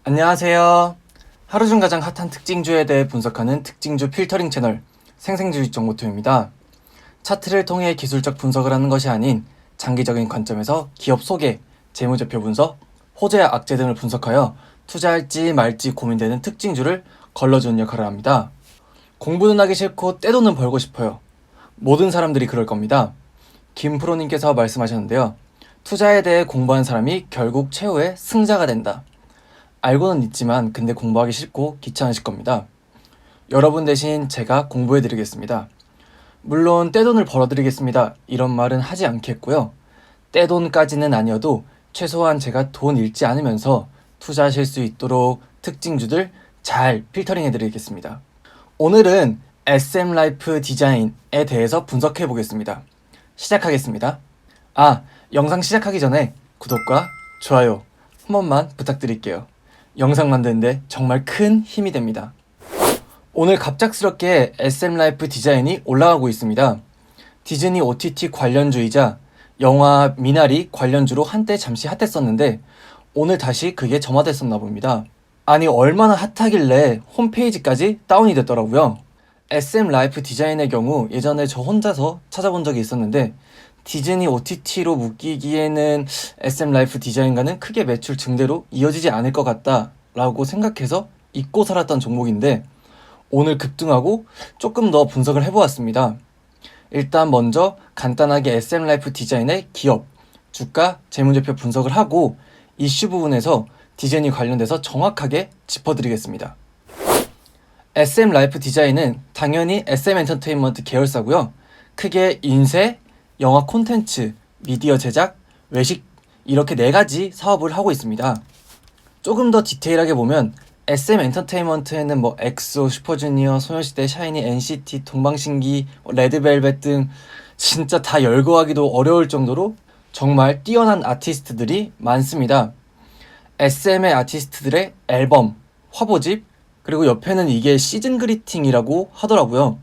안녕하세요. 하루 중 가장 핫한 특징주에 대해 분석하는 특징주 필터링 채널 생생주의 정보통입니다. 차트를 통해 기술적 분석을 하는 것이 아닌 장기적인 관점에서 기업 소개, 재무제표 분석, 호재와 악재 등을 분석하여 투자할지 말지 고민되는 특징주를 걸러주는 역할을 합니다. 공부는 하기 싫고 떼돈은 벌고 싶어요. 모든 사람들이 그럴 겁니다. 김프로님께서 말씀하셨는데요. 투자에 대해 공부한 사람이 결국 최후의 승자가 된다. 알고는 있지만 근데 공부하기 싫고 귀찮으실 겁니다. 여러분 대신 제가 공부해드리겠습니다. 물론 떼돈을 벌어드리겠습니다. 이런 말은 하지 않겠고요. 떼돈까지는 아니어도 최소한 제가 돈 잃지 않으면서 투자하실 수 있도록 특징주들 잘 필터링해드리겠습니다. 오늘은 SM라이프 디자인에 대해서 분석해보겠습니다. 시작하겠습니다. 영상 시작하기 전에 구독과 좋아요 한 번만 부탁드릴게요. 영상 만드는데 정말 큰 힘이 됩니다. 오늘 갑작스럽게 SM라이프 디자인이 올라가고 있습니다. 디즈니 OTT 관련주이자 영화 미나리 관련주로 한때 잠시 핫했었는데 오늘 다시 그게 점화됐었나 봅니다. 아니 얼마나 핫하길래 홈페이지까지 다운이 됐더라고요. SM라이프 디자인의 경우 예전에 저 혼자서 찾아본 적이 있었는데 디즈니 OTT로 묶이기에는 SM라이프 디자인과는 크게 매출 증대로 이어지지 않을 것 같다 라고 생각해서 잊고 살았던 종목인데 오늘 급등하고 조금 더 분석을 해보았습니다. 일단 먼저 간단하게 SM라이프 디자인의 기업, 주가, 재무제표 분석을 하고 이슈 부분에서 디자인이 관련돼서 정확하게 짚어드리겠습니다. SM라이프 디자인은 당연히 SM엔터테인먼트 계열사고요. 크게 인쇄, 영화 콘텐츠, 미디어 제작, 외식 이렇게 4가지 사업을 하고 있습니다. 조금 더 디테일하게 보면 SM엔터테인먼트에는 엑소, 슈퍼주니어, 소녀시대, 샤이니, NCT, 동방신기, 레드벨벳 등 진짜 다 열거하기도 어려울 정도로 정말 뛰어난 아티스트들이 많습니다. SM의 아티스트들의 앨범, 화보집, 그리고 옆에는 이게 시즌 그리팅이라고 하더라고요.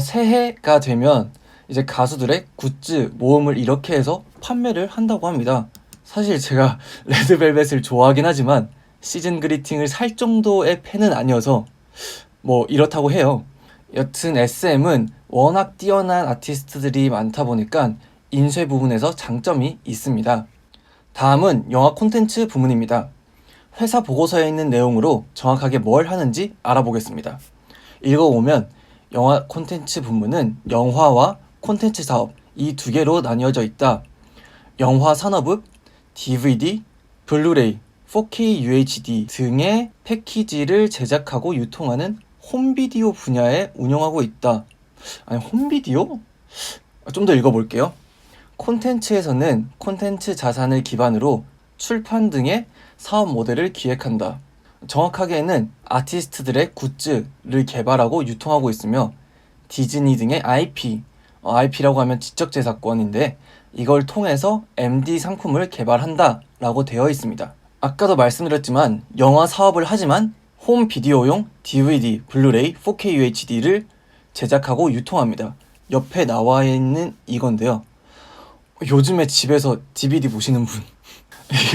새해가 되면 이제 가수들의 굿즈 모음을 이렇게 해서 판매를 한다고 합니다. 사실 제가 레드벨벳을 좋아하긴 하지만 시즌 그리팅을 살 정도의 팬은 아니어서 이렇다고 해요. 여튼 SM은 워낙 뛰어난 아티스트들이 많다 보니까 인쇄 부분에서 장점이 있습니다. 다음은 영화 콘텐츠 부문입니다. 회사 보고서에 있는 내용으로 정확하게 뭘 하는지 알아보겠습니다. 읽어보면 영화 콘텐츠 부문은 영화와 콘텐츠 사업 이 2개로 나뉘어져 있다. 영화 산업은 DVD, 블루레이, 4K UHD 등의 패키지를 제작하고 유통하는 홈비디오 분야에 운영하고 있다. 아니 홈비디오? 좀 더 읽어볼게요. 콘텐츠에서는 콘텐츠 자산을 기반으로 출판 등의 사업 모델을 기획한다. 정확하게는 아티스트들의 굿즈를 개발하고 유통하고 있으며 디즈니 등의 IP라고 하면 지적재산권인데 이걸 통해서 MD 상품을 개발한다 라고 되어 있습니다. 아까도 말씀드렸지만 영화 사업을 하지만 홈 비디오용 DVD, 블루레이, 4K UHD를 제작하고 유통합니다. 옆에 나와 있는 이건데요. 요즘에 집에서 DVD 보시는 분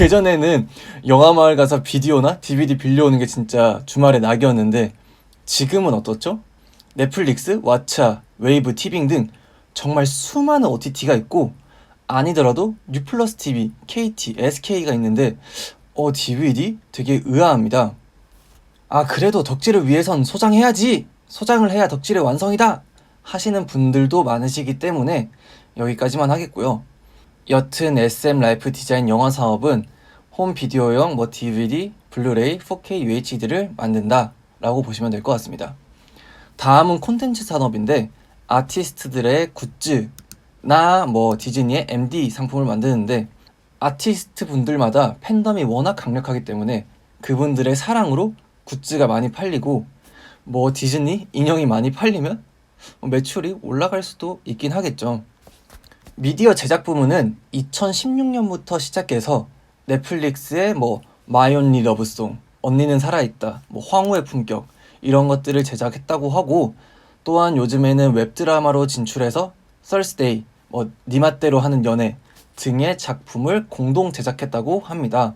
예전에는 영화마을 가서 비디오나 DVD 빌려오는 게 진짜 주말에 낙이었는데 지금은 어떻죠? 넷플릭스, 왓챠, 웨이브, 티빙 등 정말 수많은 OTT가 있고 아니더라도 뉴플러스 TV, KT, SK가 있는데 DVD? 되게 의아합니다. 그래도 덕질을 위해선 소장해야지! 소장을 해야 덕질의 완성이다! 하시는 분들도 많으시기 때문에 여기까지만 하겠고요. 여튼 SM라이프 디자인 영화 사업은 홈 비디오용 DVD, 블루레이, 4K UHD를 만든다 라고 보시면 될 것 같습니다. 다음은 콘텐츠 산업인데 아티스트들의 굿즈나 디즈니의 MD 상품을 만드는데 아티스트 분들마다 팬덤이 워낙 강력하기 때문에 그분들의 사랑으로 굿즈가 많이 팔리고 디즈니 인형이 많이 팔리면 매출이 올라갈 수도 있긴 하겠죠. 미디어 제작 부문은 2016년부터 시작해서 넷플릭스의 마이 온리 러브송, 언니는 살아있다, 황후의 품격 이런 것들을 제작했다고 하고 또한 요즘에는 웹드라마로 진출해서 Thursday, 니 맛대로 하는 연애 등의 작품을 공동 제작했다고 합니다.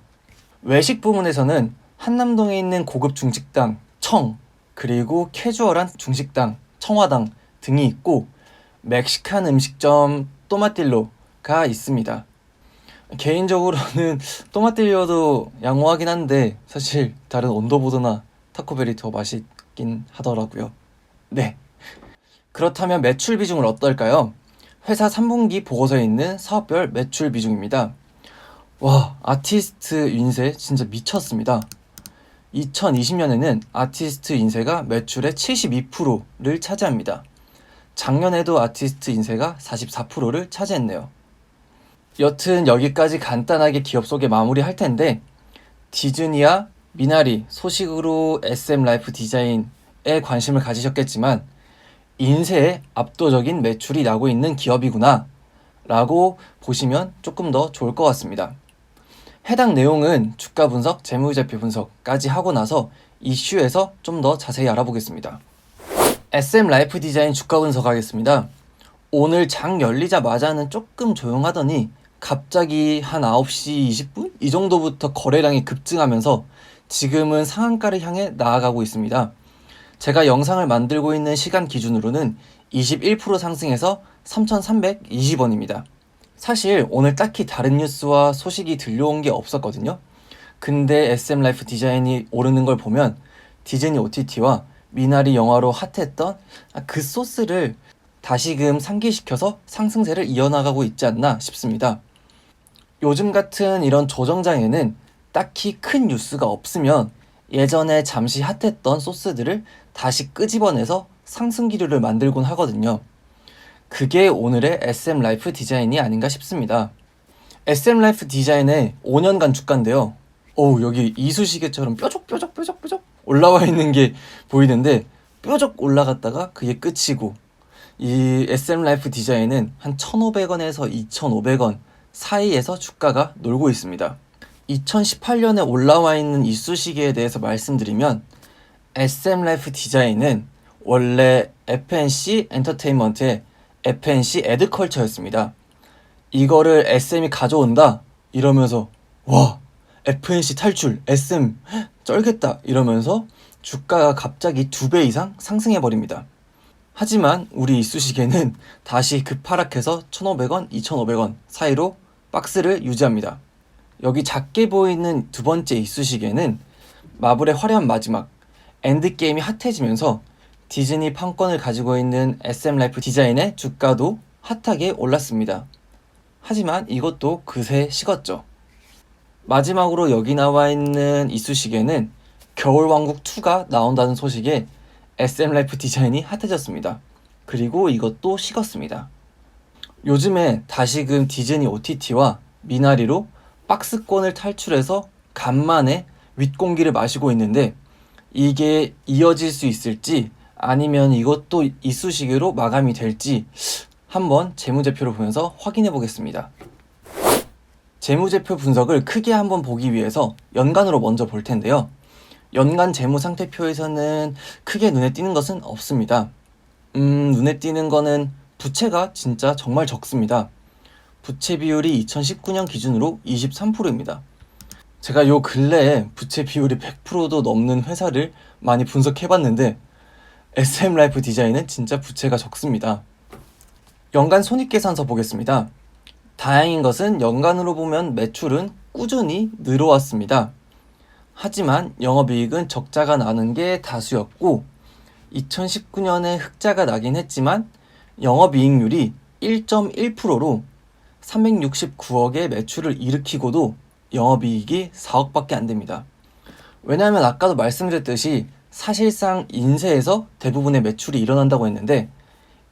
외식 부문에서는 한남동에 있는 고급 중식당 청, 그리고 캐주얼한 중식당 청화당 등이 있고 멕시칸 음식점 또마틸로가 있습니다. 개인적으로는 또마틸로도 양호하긴 한데 사실 다른 온도보드나 타코벨이 더 맛있긴 하더라고요. 네, 그렇다면 매출 비중은 어떨까요? 회사 3분기 보고서에 있는 사업별 매출 비중입니다. 와, 아티스트 인세 진짜 미쳤습니다. 2020년에는 아티스트 인세가 매출의 72%를 차지합니다. 작년에도 아티스트 인세가 44%를 차지했네요. 여튼 여기까지 간단하게 기업 소개 마무리할 텐데, 디즈니와 미나리 소식으로 SM 라이프 디자인에 관심을 가지셨겠지만 인세에 압도적인 매출이 나고 있는 기업이구나 라고 보시면 조금 더 좋을 것 같습니다. 해당 내용은 주가 분석, 재무제표 분석까지 하고 나서 이슈에서 좀 더 자세히 알아보겠습니다. SM 라이프 디자인 주가 분석하겠습니다. 오늘 장 열리자마자는 조금 조용하더니 갑자기 한 9시 20분? 이 정도부터 거래량이 급증하면서 지금은 상한가를 향해 나아가고 있습니다. 제가 영상을 만들고 있는 시간 기준으로는 21% 상승해서 3,320원입니다. 사실 오늘 딱히 다른 뉴스와 소식이 들려온 게 없었거든요. 근데 SM 라이프 디자인이 오르는 걸 보면 디즈니 OTT와 미나리 영화로 핫했던 그 소스를 다시금 상기시켜서 상승세를 이어나가고 있지 않나 싶습니다. 요즘 같은 이런 조정장에는 딱히 큰 뉴스가 없으면 예전에 잠시 핫했던 소스들을 다시 끄집어내서 상승 기류를 만들곤 하거든요. 그게 오늘의 SM 라이프 디자인이 아닌가 싶습니다. SM 라이프 디자인의 5년간 주가인데요. 여기 이쑤시개처럼 뾰족뾰족 올라와 있는 게 보이는데 뾰족 올라갔다가 그게 끝이고, 이 SM 라이프 디자인은 한 1,500원에서 2,500원 사이에서 주가가 놀고 있습니다. 2018년에 올라와 있는 이쑤시개에 대해서 말씀드리면 SM 라이프 디자인은 원래 FNC 엔터테인먼트의 FNC 에드컬처였습니다. 이거를 SM이 가져온다 이러면서 와, FNC 탈출, SM 쩔겠다 이러면서 주가가 갑자기 2배 이상 상승해버립니다. 하지만 우리 이쑤시개는 다시 급하락해서 1,500원, 2,500원 사이로 박스를 유지합니다. 여기 작게 보이는 두 번째 이쑤시개는 마블의 화려한 마지막 엔드게임이 핫해지면서 디즈니 판권을 가지고 있는 SM 라이프 디자인의 주가도 핫하게 올랐습니다. 하지만 이것도 그새 식었죠. 마지막으로 여기 나와 있는 이쑤시개는 겨울왕국2가 나온다는 소식에 SM 라이프 디자인이 핫해졌습니다. 그리고 이것도 식었습니다. 요즘에 다시금 디즈니 OTT와 미나리로 박스권을 탈출해서 간만에 윗공기를 마시고 있는데 이게 이어질 수 있을지 아니면 이것도 이쑤시개로 마감이 될지 한번 재무제표를 보면서 확인해 보겠습니다. 재무제표 분석을 크게 한번 보기 위해서 연간으로 먼저 볼 텐데요. 연간 재무상태표에서는 크게 눈에 띄는 것은 없습니다. 눈에 띄는 거는 부채가 진짜 정말 적습니다. 부채 비율이 2019년 기준으로 23%입니다. 제가 요 근래에 부채 비율이 100%도 넘는 회사를 많이 분석해봤는데 SM 라이프 디자인은 진짜 부채가 적습니다. 연간 손익계산서 보겠습니다. 다행인 것은 연간으로 보면 매출은 꾸준히 늘어왔습니다. 하지만 영업이익은 적자가 나는 게 다수였고 2019년에 흑자가 나긴 했지만 영업이익률이 1.1%로 369억의 매출을 일으키고도 영업이익이 4억밖에 안 됩니다. 왜냐하면 아까도 말씀드렸듯이 사실상 인세에서 대부분의 매출이 일어난다고 했는데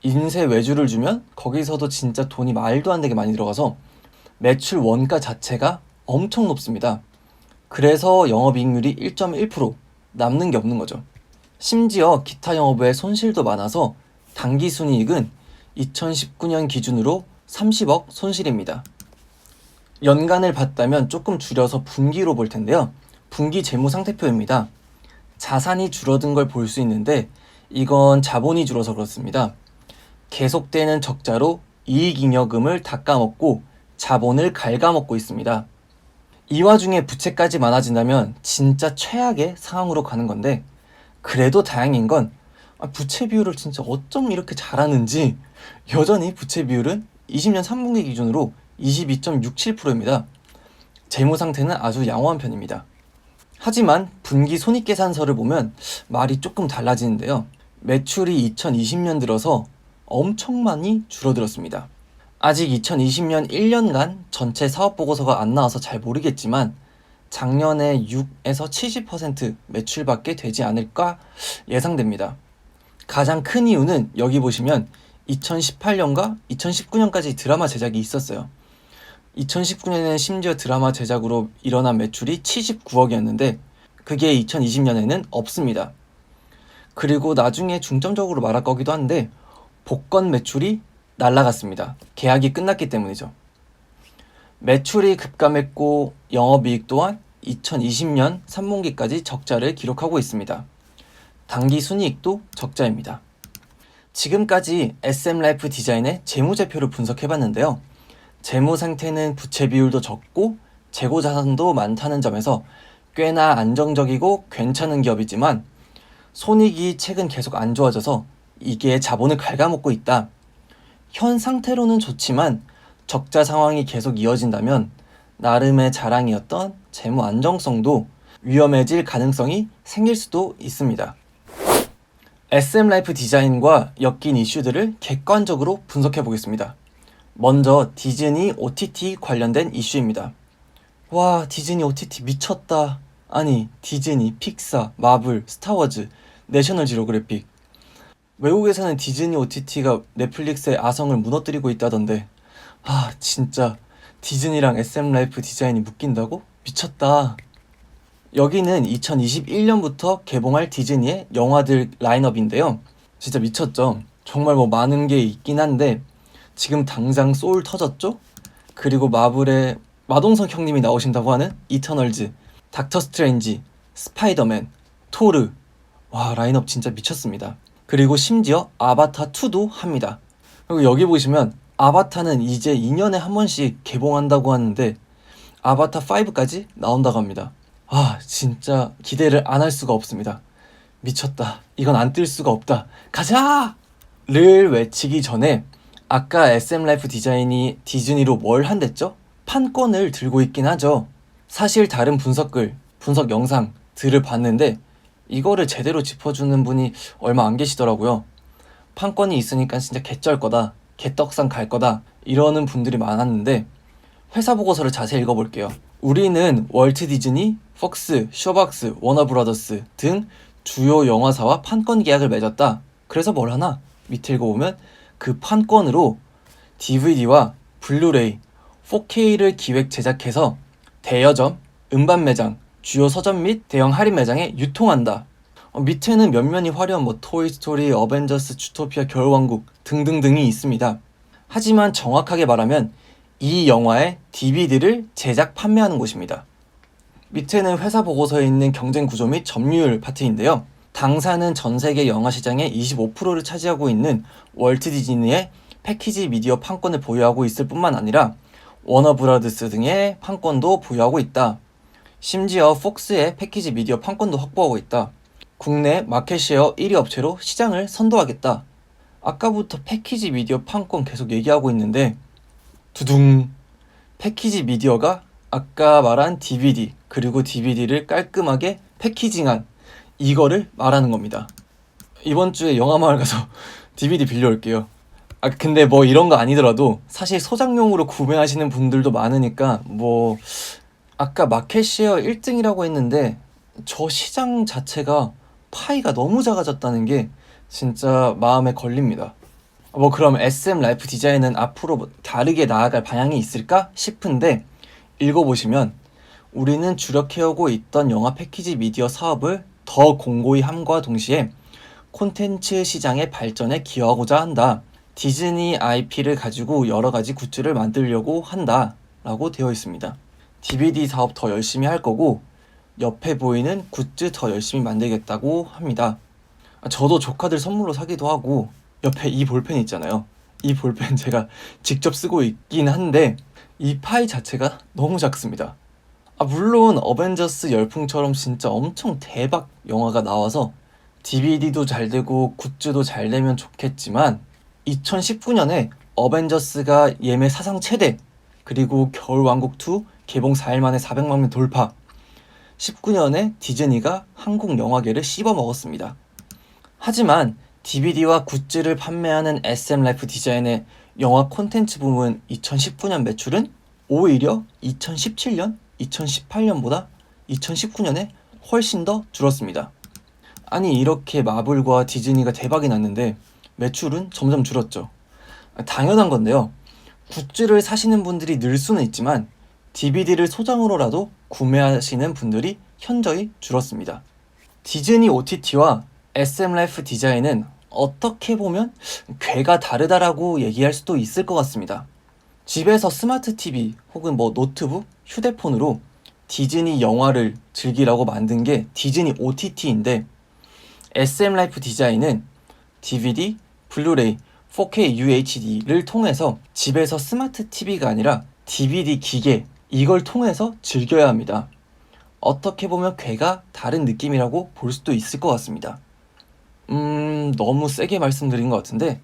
인세 외주를 주면 거기서도 진짜 돈이 말도 안 되게 많이 들어가서 매출 원가 자체가 엄청 높습니다. 그래서 영업이익률이 1.1% 남는 게 없는 거죠. 심지어 기타 영업외 손실도 많아서 당기순이익은 2019년 기준으로 30억 손실입니다. 연간을 봤다면 조금 줄여서 분기로 볼 텐데요. 분기 재무상태표입니다. 자산이 줄어든 걸 볼 수 있는데 이건 자본이 줄어서 그렇습니다. 계속되는 적자로 이익잉여금을 닦아먹고 자본을 갉아먹고 있습니다. 이 와중에 부채까지 많아진다면 진짜 최악의 상황으로 가는 건데, 그래도 다행인 건 부채 비율을 진짜 어쩜 이렇게 잘하는지 여전히 부채 비율은 20년 3분기 기준으로 22.67%입니다. 재무 상태는 아주 양호한 편입니다. 하지만 분기 손익계산서를 보면 말이 조금 달라지는데요. 매출이 2020년 들어서 엄청 많이 줄어들었습니다. 아직 2020년 1년간 전체 사업보고서가 안 나와서 잘 모르겠지만 작년에 6에서 70% 매출밖에 되지 않을까 예상됩니다. 가장 큰 이유는 여기 보시면 2018년과 2019년까지 드라마 제작이 있었어요. 2019년에는 심지어 드라마 제작으로 일어난 매출이 79억이었는데 그게 2020년에는 없습니다. 그리고 나중에 중점적으로 말할 거기도 한데 복권 매출이 날라갔습니다. 계약이 끝났기 때문이죠. 매출이 급감했고 영업이익 또한 2020년 3분기까지 적자를 기록하고 있습니다. 당기 순이익도 적자입니다. 지금까지 SM라이프 디자인의 재무제표를 분석해봤는데요. 재무 상태는 부채 비율도 적고 재고 자산도 많다는 점에서 꽤나 안정적이고 괜찮은 기업이지만 손익이 최근 계속 안 좋아져서 이게 자본을 갉아먹고 있다. 현 상태로는 좋지만 적자 상황이 계속 이어진다면 나름의 자랑이었던 재무 안정성도 위험해질 가능성이 생길 수도 있습니다. SM라이프 디자인과 엮인 이슈들을 객관적으로 분석해 보겠습니다. 먼저 디즈니 OTT 관련된 이슈입니다. 와, 디즈니 OTT 미쳤다. 아니, 디즈니, 픽사, 마블, 스타워즈, 내셔널 지오그래픽. 외국에서는 디즈니 OTT가 넷플릭스의 아성을 무너뜨리고 있다던데, 진짜 디즈니랑 SM라이프 디자인이 묶인다고? 미쳤다. 여기는 2021년부터 개봉할 디즈니의 영화들 라인업인데요. 진짜 미쳤죠? 정말 많은 게 있긴 한데 지금 당장 소울 터졌죠? 그리고 마블의 마동석 형님이 나오신다고 하는 이터널즈, 닥터 스트레인지, 스파이더맨, 토르. 와, 라인업 진짜 미쳤습니다. 그리고 심지어 아바타2도 합니다. 그리고 여기 보시면 아바타는 이제 2년에 한 번씩 개봉한다고 하는데 아바타5까지 나온다고 합니다. 진짜 기대를 안 할 수가 없습니다. 미쳤다. 이건 안 뜰 수가 없다. 가자! 를 외치기 전에 아까 SM라이프 디자인이 디즈니로 뭘 한댔죠? 판권을 들고 있긴 하죠. 사실 다른 분석 영상들을 봤는데 이거를 제대로 짚어주는 분이 얼마 안 계시더라고요. 판권이 있으니까 진짜 개쩔 거다. 개떡상 갈 거다. 이러는 분들이 많았는데 회사 보고서를 자세히 읽어볼게요. 우리는 월트 디즈니, 폭스, 쇼박스, 워너브라더스 등 주요 영화사와 판권 계약을 맺었다. 그래서 뭘 하나? 밑에 읽어보면 그 판권으로 DVD와 블루레이, 4K를 기획 제작해서 대여점, 음반 매장, 주요 서점 및 대형 할인 매장에 유통한다. 밑에는 몇몇이 화려한 토이스토리, 어벤져스, 주토피아, 겨울왕국 등등등이 있습니다. 하지만 정확하게 말하면 이 영화의 DVD를 제작 판매하는 곳입니다. 밑에는 회사 보고서에 있는 경쟁 구조 및 점유율 파트인데요. 당사는 전 세계 영화 시장의 25%를 차지하고 있는 월트 디즈니의 패키지 미디어 판권을 보유하고 있을 뿐만 아니라 워너브라더스 등의 판권도 보유하고 있다. 심지어 폭스의 패키지 미디어 판권도 확보하고 있다. 국내 마켓쉐어 1위 업체로 시장을 선도하겠다. 아까부터 패키지 미디어 판권 계속 얘기하고 있는데 두둥, 패키지 미디어가 아까 말한 DVD 그리고 DVD를 깔끔하게 패키징한 이거를 말하는 겁니다. 이번 주에 영화마을 가서 DVD 빌려올게요. 근데 이런 거 아니더라도 사실 소장용으로 구매하시는 분들도 많으니까 아까 마켓쉐어 1등이라고 했는데 저 시장 자체가 파이가 너무 작아졌다는 게 진짜 마음에 걸립니다. 그럼 SM라이프 디자인은 앞으로 다르게 나아갈 방향이 있을까 싶은데 읽어보시면 우리는 주력해오고 있던 영화 패키지 미디어 사업을 더 공고히 함과 동시에 콘텐츠 시장의 발전에 기여하고자 한다. 디즈니 IP를 가지고 여러 가지 굿즈를 만들려고 한다 라고 되어 있습니다. DVD 사업 더 열심히 할 거고 옆에 보이는 굿즈 더 열심히 만들겠다고 합니다. 저도 조카들 선물로 사기도 하고 옆에 이 볼펜 있잖아요. 이 볼펜 제가 직접 쓰고 있긴 한데 이 파이 자체가 너무 작습니다. 물론 어벤져스 열풍처럼 진짜 엄청 대박 영화가 나와서 DVD도 잘 되고 굿즈도 잘 되면 좋겠지만 2019년에 어벤져스가 예매 사상 최대, 그리고 겨울왕국 2 개봉 4일 만에 400만 명 돌파, 19년에 디즈니가 한국 영화계를 씹어먹었습니다. 하지만 DVD와 굿즈를 판매하는 SM라이프 디자인의 영화 콘텐츠 부문 2019년 매출은 오히려 2017년, 2018년보다 2019년에 훨씬 더 줄었습니다. 아니, 이렇게 마블과 디즈니가 대박이 났는데 매출은 점점 줄었죠. 당연한 건데요. 굿즈를 사시는 분들이 늘 수는 있지만 DVD를 소장으로라도 구매하시는 분들이 현저히 줄었습니다. 디즈니 OTT와 SM라이프 디자인은 어떻게 보면 궤가 다르다라고 얘기할 수도 있을 것 같습니다. 집에서 스마트 TV 혹은 노트북, 휴대폰으로 디즈니 영화를 즐기라고 만든 게 디즈니 OTT인데, SM라이프 디자인은 DVD, 블루레이, 4K UHD를 통해서 집에서 스마트 TV가 아니라 DVD 기계, 이걸 통해서 즐겨야 합니다. 어떻게 보면 궤가 다른 느낌이라고 볼 수도 있을 것 같습니다. 너무 세게 말씀드린 것 같은데,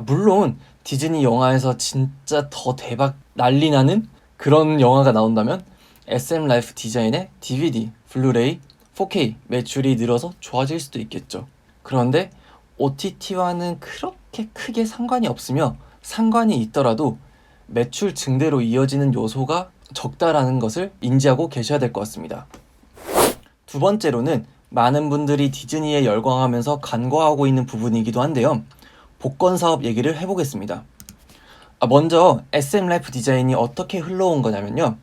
물론 디즈니 영화에서 진짜 더 대박 난리 나는 그런 영화가 나온다면 SM라이프 디자인의 DVD, 블루레이, 4K 매출이 늘어서 좋아질 수도 있겠죠. 그런데 OTT와는 그렇게 크게 상관이 없으며, 상관이 있더라도 매출 증대로 이어지는 요소가 적다라는 것을 인지하고 계셔야 될 것 같습니다. 두 번째로는 많은 분들이 디즈니에 열광하면서 간과하고 있는 부분이기도 한데요. 복권 사업 얘기를 해보겠습니다. 먼저 SM라이프 디자인이 어떻게 흘러온 거냐면요.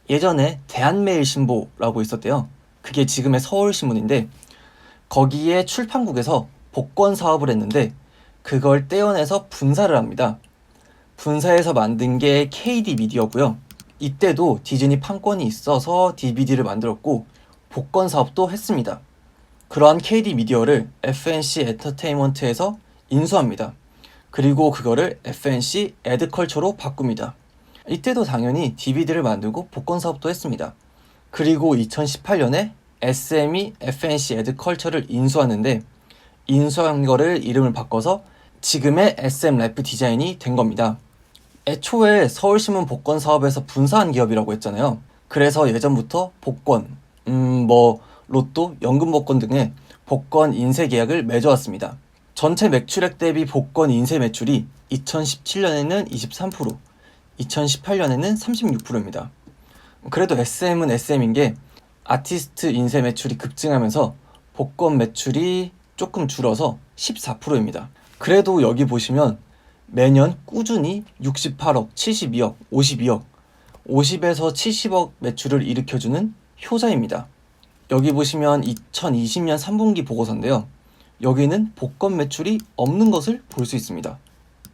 예전에 대한매일신보라고 있었대요. 그게 지금의 서울신문인데, 거기에 출판국에서 복권 사업을 했는데 그걸 떼어내서 분사를 합니다. 분사해서 만든 게 KD 미디어고요. 이때도 디즈니 판권이 있어서 DVD를 만들었고 복권 사업도 했습니다. 그러한 KD 미디어를 FNC 엔터테인먼트에서 인수합니다. 그리고 그거를 FNC 에드컬처로 바꿉니다. 이때도 당연히 DVD를 만들고 복권 사업도 했습니다. 그리고 2018년에 SM이 FNC 에드컬처를 인수하는데, 인수한 거를 이름을 바꿔서 지금의 SM라이프 디자인이 된 겁니다. 애초에 서울신문 복권 사업에서 분사한 기업이라고 했잖아요. 그래서 예전부터 복권, 로또, 연금복권 등의 복권 인쇄 계약을 맺어왔습니다. 전체 매출액 대비 복권 인쇄 매출이 2017년에는 23%, 2018년에는 36%입니다. 그래도 SM은 SM인 게 아티스트 인쇄 매출이 급증하면서 복권 매출이 조금 줄어서 14%입니다. 그래도 여기 보시면 매년 꾸준히 68억, 72억, 52억, 50에서 70억 매출을 일으켜주는 효자입니다. 여기 보시면 2020년 3분기 보고서인데요. 여기는 복권 매출이 없는 것을 볼 수 있습니다.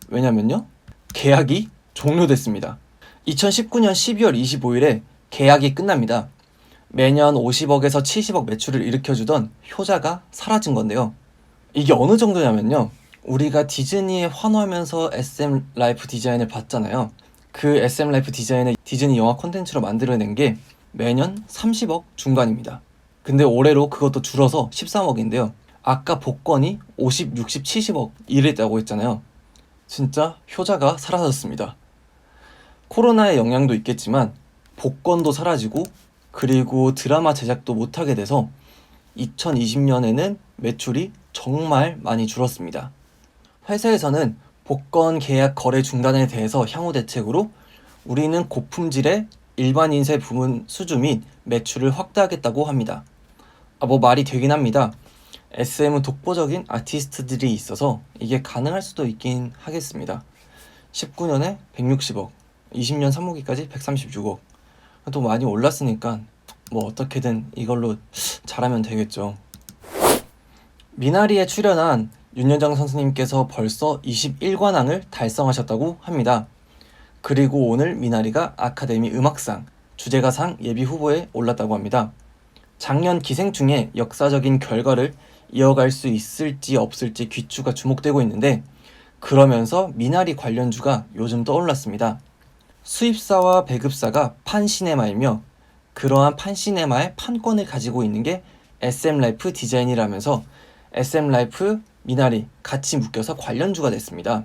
왜냐면요, 계약이 종료됐습니다. 2019년 12월 25일에 계약이 끝납니다. 매년 50억에서 70억 매출을 일으켜주던 효자가 사라진 건데요. 이게 어느 정도냐면요, 우리가 디즈니에 환호하면서 SM라이프 디자인을 봤잖아요. 그 SM라이프 디자인을 디즈니 영화 콘텐츠로 만들어낸 게 매년 30억 중반입니다. 근데 올해로 그것도 줄어서 13억인데요. 아까 복권이 50, 60, 70억 이랬다고 했잖아요. 진짜 효자가 사라졌습니다. 코로나의 영향도 있겠지만 복권도 사라지고, 그리고 드라마 제작도 못하게 돼서 2020년에는 매출이 정말 많이 줄었습니다. 회사에서는 복권 계약 거래 중단에 대해서 향후 대책으로 우리는 고품질의 일반 인쇄 부문 수주 및 매출을 확대하겠다고 합니다. 말이 되긴 합니다. SM은 독보적인 아티스트들이 있어서 이게 가능할 수도 있긴 하겠습니다. 19년에 160억, 20년 3분기까지 136억. 또 많이 올랐으니까 어떻게든 이걸로 잘하면 되겠죠. 미나리에 출연한 윤여정 선수님께서 벌써 21관왕을 달성하셨다고 합니다. 그리고 오늘 미나리가 아카데미 음악상 주제가상 예비 후보에 올랐다고 합니다. 작년 기생충의 역사적인 결과를 이어갈 수 있을지 없을지 귀추가 주목되고 있는데, 그러면서 미나리 관련주가 요즘 떠올랐습니다. 수입사와 배급사가 판시네마이며 그러한 판시네마의 판권을 가지고 있는 게 SM라이프 디자인이라면서 SM라이프, 미나리 같이 묶여서 관련주가 됐습니다.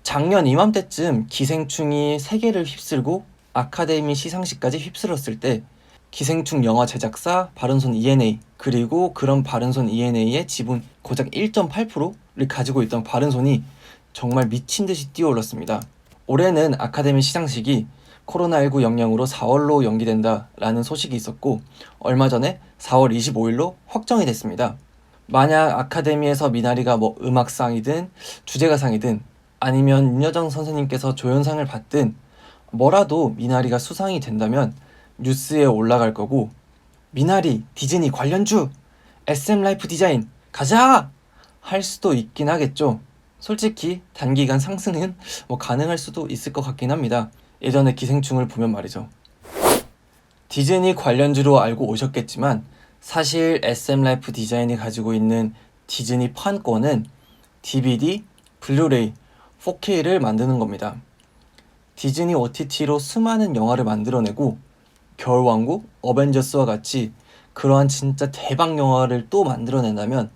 작년 이맘때쯤 기생충이 세계를 휩쓸고 아카데미 시상식까지 휩쓸었을 때 기생충 영화 제작사 바른손 E&A 그리고 그런 바른손 E&A의 지분 고작 1.8%를 가지고 있던 바른손이 정말 미친 듯이 뛰어올랐습니다. 올해는 아카데미 시상식이 코로나19 영향으로 4월로 연기된다라는 소식이 있었고 얼마 전에 4월 25일로 확정이 됐습니다. 만약 아카데미에서 미나리가 음악상이든 주제가상이든 아니면 윤여정 선생님께서 조연상을 받든 뭐라도 미나리가 수상이 된다면 뉴스에 올라갈 거고 미나리 디즈니 관련주 SM라이프 디자인 가자! 할 수도 있긴 하겠죠. 솔직히 단기간 상승은 가능할 수도 있을 것 같긴 합니다. 예전에 기생충을 보면 말이죠. 디즈니 관련주로 알고 오셨겠지만 사실 SM라이프 디자인이 가지고 있는 디즈니 판권은 DVD, 블루레이, 4K를 만드는 겁니다. 디즈니 OTT로 수많은 영화를 만들어내고 겨울왕국, 어벤져스와 같이 그러한 진짜 대박 영화를 또 만들어낸다면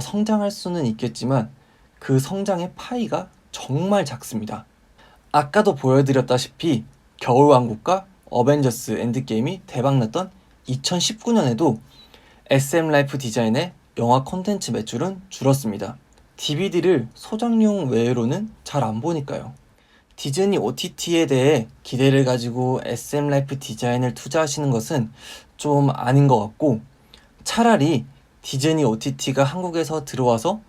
성장할 수는 있겠지만 그 성장의 파이가 정말 작습니다. 아까도 보여드렸다시피 겨울왕국과 어벤져스 엔드게임이 대박났던 2019년에도 SM라이프 디자인의 영화 콘텐츠 매출은 줄었습니다. DVD를 소장용 외로는 잘 안 보니까요. 디즈니 OTT에 대해 기대를 가지고 SM라이프 디자인을 투자하시는 것은 좀 아닌 것 같고 차라리 디즈니 OTT가 한국에서 들어와서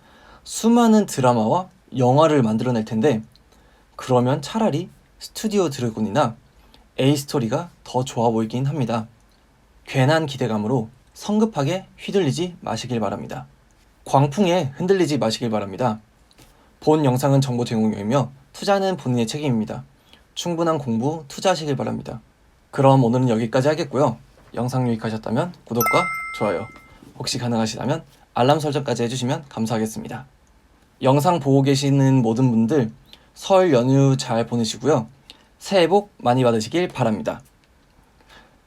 수많은 드라마와 영화를 만들어낼 텐데 그러면 차라리 스튜디오 드래곤이나 A스토리가 더 좋아 보이긴 합니다. 괜한 기대감으로 성급하게 휘둘리지 마시길 바랍니다. 광풍에 흔들리지 마시길 바랍니다. 본 영상은 정보 제공용이며 투자는 본인의 책임입니다. 충분한 공부 투자하시길 바랍니다. 그럼 오늘은 여기까지 하겠고요. 영상 유익하셨다면 구독과 좋아요, 혹시 가능하시다면 알람 설정까지 해주시면 감사하겠습니다. 영상 보고 계시는 모든 분들 설 연휴 잘 보내시고요. 새해 복 많이 받으시길 바랍니다.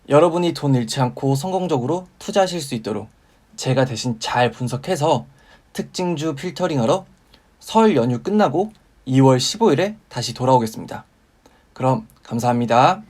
여러분이 돈 잃지 않고 성공적으로 투자하실 수 있도록 제가 대신 잘 분석해서 특징주 필터링하러 설 연휴 끝나고 2월 15일에 다시 돌아오겠습니다. 그럼 감사합니다.